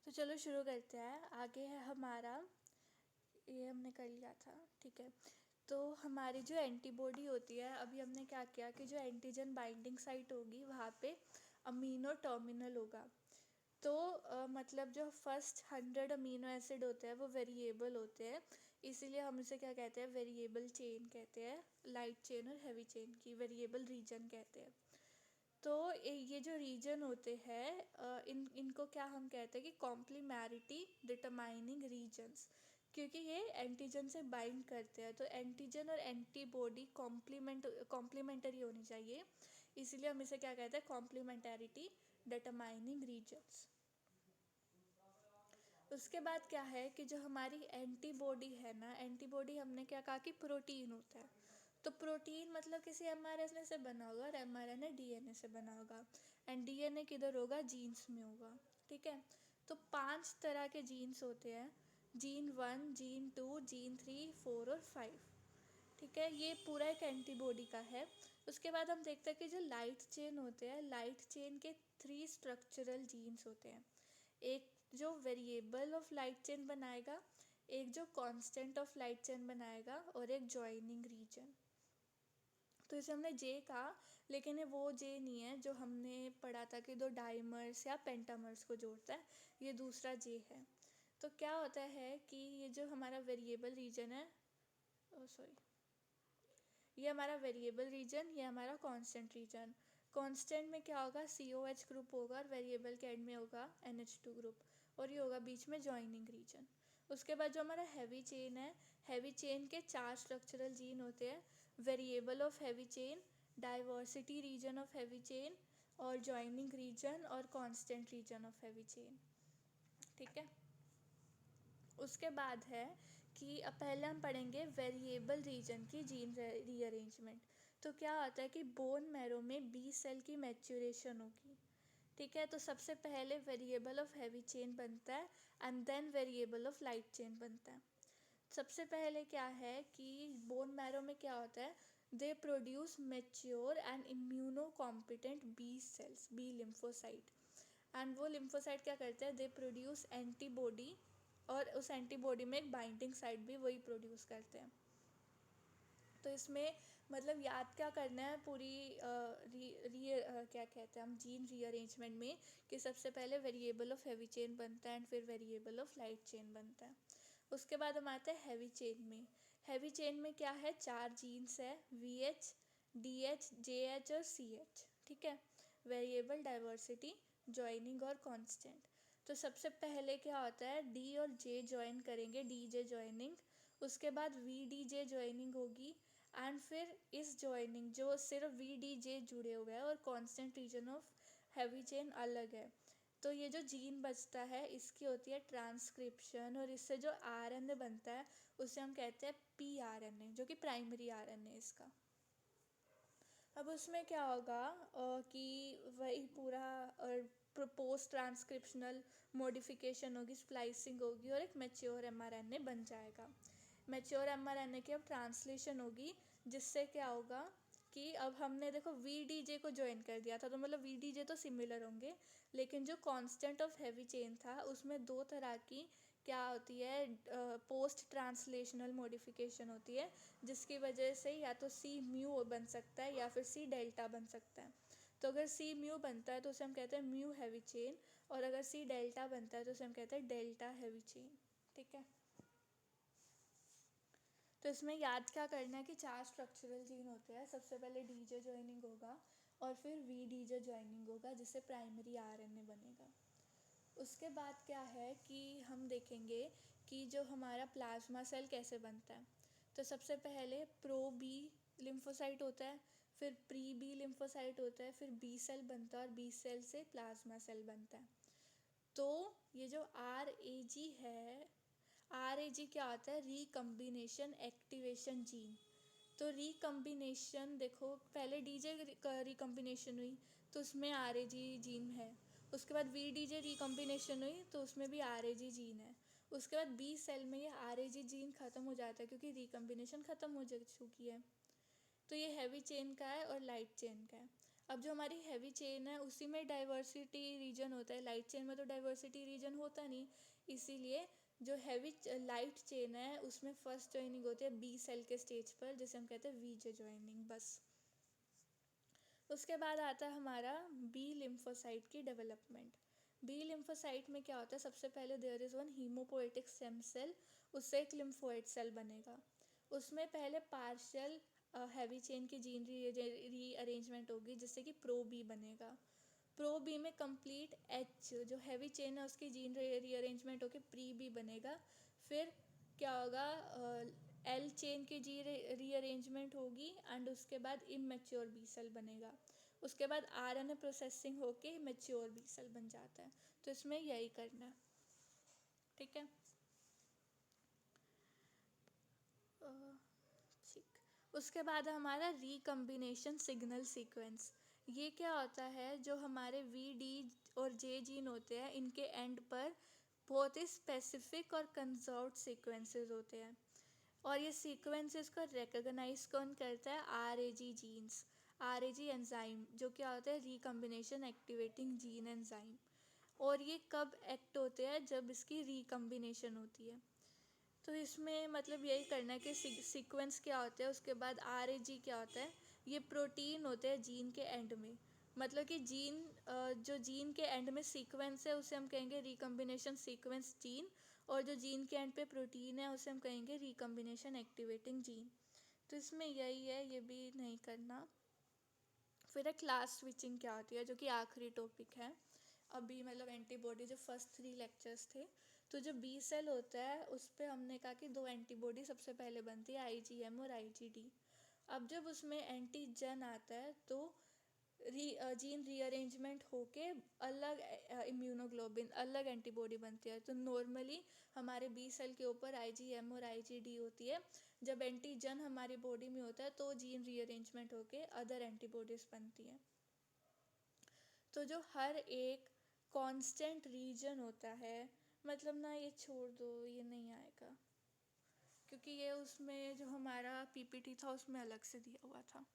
तो चलो शुरू करते हैं। आगे है हमारा, ये हमने कर लिया था, ठीक है। तो हमारी जो एंटीबॉडी होती है, अभी हमने क्या किया कि जो एंटीजन बाइंडिंग साइट होगी वहाँ पे अमीनो टर्मिनल होगा। तो मतलब जो फर्स्ट 100 अमीनो एसिड होते हैं वो वेरिएबल होते हैं, इसीलिए हम इसे क्या कहते हैं, वेरिएबल चेन कहते हैं। लाइट चेन और हैवी चेन की वेरिएबल रीजन कहते हैं। तो ये जो रीजन होते हैं इनको क्या हम कहते हैं कि कॉम्प्लीमेरिटी डिटरमाइनिंग रीजन्स, क्योंकि ये एंटीजन से बाइंड करते हैं। तो एंटीजन और एंटीबॉडी कॉम्प्लीमेंटरी होनी चाहिए, इसीलिए हम इसे क्या कहते हैं, कॉम्प्लीमेंटैरिटी डिटरमाइनिंग रीजन्स। उसके बाद क्या है कि जो हमारी एंटीबॉडी है ना, एंटीबॉडी हमने क्या कहा कि प्रोटीन होता है। तो प्रोटीन मतलब किसी एमआरएनए से बना होगा और एमआरएनए डीएनए से बना होगा, एंड डीएनए किधर होगा, जीन्स में होगा, ठीक है। तो 5 तरह के जीन्स होते हैं, जीन 1, जीन 2, जीन 3, 4 और 5, ठीक है। ये पूरा एक एंटीबॉडी का है। उसके बाद हम देखते हैं कि जो लाइट चेन होते हैं, लाइट चेन के 3 स्ट्रक्चरल जीन्स होते हैं। एक जो वेरिएबल ऑफ लाइट चेन बनाएगा, एक जो कांस्टेंट ऑफ लाइट चेन बनाएगा, और एक जॉइनिंग रीजन। तो इसे हमने जे कहा, लेकिन ये वो जे नहीं है जो हमने पढ़ा था कि 2 डाइमर्स या पेंटामर्स को जोड़ता है, ये दूसरा जे है। तो क्या होता है कि ये जो हमारा वेरिएबल रीजन है, ये हमारा वेरिएबल रीजन, ये हमारा कांस्टेंट रीजन। कांस्टेंट में क्या होगा, COH ग्रुप होगा, और वेरिएबल के एंड में होगा NH2 ग्रुप, और ये होगा बीच में जॉइनिंग रीजन। उसके बाद जो हमारा हैवी चेन है, हैवी चेन के 4 स्ट्रक्चरल जीन होते हैं, variable of heavy chain, diversity region of heavy chain, और जॉइनिंग रीजन, और constant region of heavy chain, ठीक है। उसके बाद है कि अब पहले हम पढ़ेंगे वेरिएबल रीजन की जीन रीअरेंजमेंट। तो क्या होता है कि बोन मैरो में बी सेल की मैच्योरेशन होगी, ठीक है। तो सबसे पहले वेरिएबल ऑफ हैवी चेन बनता है, and then variable of light chain बनता है। सबसे पहले क्या है कि बोन मैरो में क्या होता है, they produce mature and immunocompetent B cells, B lymphocyte, and वो लिम्फोसाइट क्या करते हैं, दे प्रोड्यूस एंटीबॉडी, और उस एंटीबॉडी में एक बाइंडिंग साइट भी वही प्रोड्यूस करते हैं। तो इसमें मतलब याद क्या करना है पूरी क्या कहते हैं हम, जीन रीअरेंजमेंट में, कि सबसे पहले वेरिएबल ऑफ हैवी चेन बनता है, एंड फिर वेरिएबल ऑफ लाइट चेन बनता है। उसके बाद हम आते हैं हैवी चेन में। हैवी चेन में क्या है, 4 जीन्स है, VH, DH, JH और CH, ठीक है। वेरिएबल, डाइवर्सिटी, जॉइनिंग और कांस्टेंट। तो सबसे पहले क्या होता है, D और J ज्वाइन करेंगे, DJ जॉइनिंग। उसके बाद VDJ जॉइनिंग होगी, एंड फिर इस जॉइनिंग जो सिर्फ VDJ जुड़े हुए हैं और constant region of heavy chain अलग है, तो ये जो जीन बचता है इसकी होती है ट्रांसक्रिप्शन, और इससे जो RNA बनता है उसे हम कहते हैं pRNA, जो कि प्राइमरी RNA इसका। अब उसमें क्या होगा कि वही पूरा पोस्ट ट्रांसक्रिप्शनल मॉडिफिकेशन होगी, स्प्लाइसिंग होगी, और एक मैच्योर mRNA बन जाएगा। मैच्योर mRNA की अब ट्रांसलेशन होगी, जिससे क्या होगा कि अब हमने देखो VDJ को ज्वाइन कर दिया था, तो मतलब VDJ तो सिमिलर होंगे, लेकिन जो कांस्टेंट ऑफ हैवी चेन था उसमें 2 तरह की क्या होती है, पोस्ट ट्रांसलेशनल मॉडिफिकेशन होती है, जिसकी वजह से या तो C म्यू बन सकता है या फिर C डेल्टा बन सकता है। तो अगर C म्यू बनता है तो उसे हम कहते हैं म्यू हैवी चेन, और अगर C डेल्टा बनता है तो उसे हम कहते हैं डेल्टा हैवी चेन, ठीक है। तो इसमें याद क्या करना है कि 4 स्ट्रक्चरल जीन होते हैं। सबसे पहले DJ ज्वाइनिंग होगा, और फिर VDJ ज्वाइनिंग होगा, जिससे प्राइमरी RNA बनेगा। उसके बाद क्या है कि हम देखेंगे कि जो हमारा प्लाज्मा सेल कैसे बनता है। तो सबसे पहले प्रो बी लिम्फोसाइट होता है, फिर प्री बी लिम्फोसाइट होता है, फिर बी सेल बनता है, और बी सेल से प्लाज्मा सेल बनता है। तो ये जो RAG है, RAG क्या होता है, रिकम्बिनेशन एक्टिवेशन जीन। तो रिकम्बिनेशन देखो, पहले DJ रिकम्बिनेशन हुई तो उसमें RAG जीन है। उसके बाद VDJ रिकम्बिनेशन हुई तो उसमें भी RAG जीन है। उसके बाद बी सेल में ये RAG जीन ख़त्म हो जाता है, क्योंकि रिकम्बिनेशन ख़त्म हो चुकी है। तो ये हैवी चेन का है और लाइट चेन का है। अब जो हमारी हैवी चेन है उसी में डाइवर्सिटी रीजन होता है, लाइट चेन में तो डाइवर्सिटी रीजन होता नहीं, इसीलिए जो हैवी लाइट चेन है उसमें फर्स्ट ज्वाइनिंग होती है बी सेल के स्टेज पर, जिसे हम कहते हैं वीजे ज्वाइनिंग बस। उसके बाद आता है हमारा बी लिम्फोसाइट की डेवलपमेंट। बी लिम्फोसाइट में क्या होता है, सबसे पहले there is one haemopoietic stem cell, उससे एक लिम्फोइड सेल बनेगा। उसमें पहले पार्शियल हैवी चेन की जीन रीअरेंजमेंट होगी जिससे कि प्रो बी बनेगा। प्रो बी में कंप्लीट एच जो हैवी चेन है उसकी जीन रीअरेंजमेंट होकर प्री बी बनेगा। फिर क्या होगा, एल चेन की जी रीअरेंजमेंट होगी एंड उसके बाद इमेच्योर बी सेल बनेगा। उसके बाद आरएनए प्रोसेसिंग होके मैच्योर बी सेल बन जाता है। तो इसमें यही करना है, ठीक है। ठीक, उसके बाद हमारा रिकम्बिनेशन सिग्नल सीक्वेंस। ये क्या होता है, जो हमारे वी डी और जे जीन होते हैं इनके एंड पर बहुत ही स्पेसिफिक और कंजर्व्ड सीक्वेंसेस होते हैं, और ये सीक्वेंसेस को रिकॉग्नाइज कौन करता है, R A G genes, R A G enzyme, जो क्या होता है रिकम्बिनेशन एक्टिवेटिंग जीन एंजाइम। और ये कब एक्ट होते हैं, जब इसकी रिकम्बिनेशन होती है। तो इसमें मतलब यही करना है कि सीक्वेंस क्या होता है, उसके बाद आर ए जी क्या होता है। ये प्रोटीन होते हैं जीन के एंड में, मतलब कि जीन जो जीन के एंड में सीक्वेंस है उसे हम कहेंगे रिकम्बिनेशन सीक्वेंस जीन, और जो जीन के एंड पे प्रोटीन है उसे हम कहेंगे रिकम्बिनेशन एक्टिवेटिंग जीन। तो इसमें यही है, ये भी नहीं करना। फिर है क्लास स्विचिंग क्या होती है, जो कि आखिरी टॉपिक है अभी, मतलब एंटीबॉडी जो फर्स्ट 3 लेक्चर्स थे। तो जो बी सेल होता है उस पर हमने कहा कि 2 एंटीबॉडी सबसे पहले बनती है, आईजीएम और आईजीडी। अब जब उसमें एंटीजन आता है तो जीन रीअरेंजमेंट होके अलग इम्यूनोग्लोबिन अलग एंटीबॉडी बनती है। तो नॉर्मली हमारे बी सेल के ऊपर आईजीएम और आईजीडी होती है। जब एंटीजन हमारी बॉडी में होता है तो जीन रीअरेंजमेंट होके अदर एंटीबॉडीज बनती हैं। तो जो हर एक कांस्टेंट रीजन होता है, मतलब ना ये छोड़ दो, ये नहीं आएगा क्योंकि ये उसमें जो हमारा पीपीटी था उसमें अलग से दिया हुआ था।